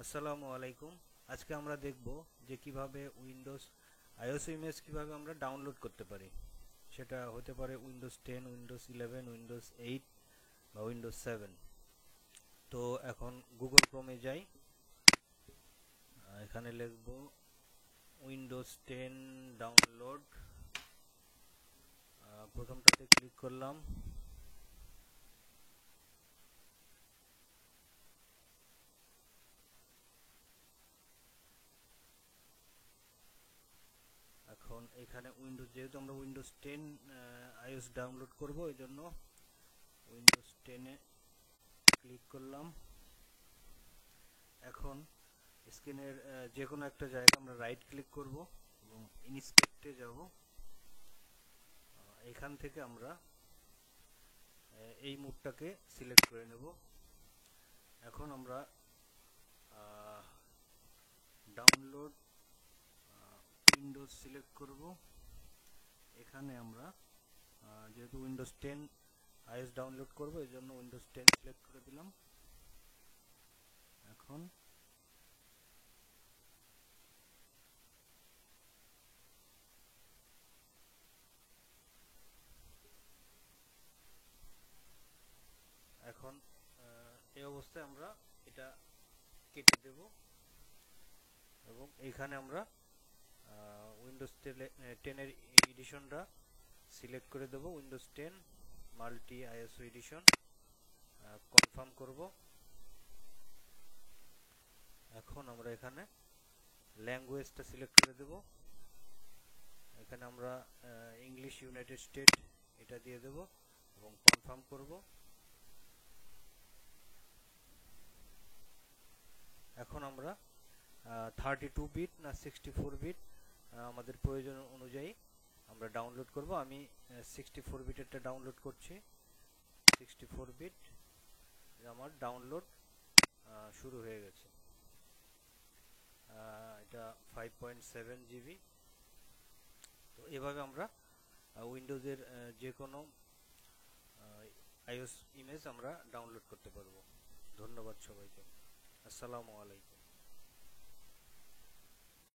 আসসালামু আলাইকুম। আজকে আমরা দেখব যে কিভাবে উইন্ডোজ আইওএস ইমেজ কিভাবে আমরা ডাউনলোড করতে পারি। সেটা হতে পারে উইন্ডোজ 10, উইন্ডোজ 11, উইন্ডোজ 8 বা উইন্ডোজ 7। তো এখন গুগল ক্রোমে যাই, এখানে লিখব উইন্ডোজ 10 ডাউনলোড। প্রথমটাতে ক্লিক করলাম। এখন এখানে উইন্ডোজ, যেহেতু আমরা উইন্ডোজ 10 আইওএস ডাউনলোড করব, এই জন্য উইন্ডোজ 10-এ ক্লিক করলাম। এখন স্ক্রিনের যে কোনো একটা জায়গা আমরা রাইট ক্লিক করব এবং ইনস্পেক্টে যাব। এখান থেকে আমরা এই মুডটাকে সিলেক্ট করে নেব। এখন আমরা ডাউনলোড উইন্ডোজ সিলেক্ট করব। এখানে আমরা যেহেতু উইন্ডোজ 10 আইওএস ডাউনলোড করব, এই জন্য উইন্ডোজ 10 সিলেক্ট করে দিলাম। এখন এখন এই অবস্থায় আমরা এটা কেটে দেব এবং এইখানে আমরা উইন্ডোজ 10 এর এডিশনটা সিলেক্ট করে দেব। Windows 10 multi ISO edition confirm করব। এখন আমরা এখানে ল্যাঙ্গুয়েজটা সিলেক্ট করে দেব। এখানে আমরা ইংলিশ ইউনাইটেড স্টেট এটা দিয়ে দেব এবং কনফার্ম করব। এখন আমরা 32 বিট না 64 বিট আমাদের প্রয়োজন অনুযায়ী আমরা ডাউনলোড করব। আমি 64 বিটেরটা ডাউনলোড করছি। 64 বিট আমার ডাউনলোড শুরু হয়ে গেছে। এটা 5.7 জিবি। তো এভাবে আমরা উইন্ডোজের যে কোনো আইওএস ইমেজ আমরা ডাউনলোড করতে পারবো। ধন্যবাদ সবাইকে। আসসালামু আলাইকুম।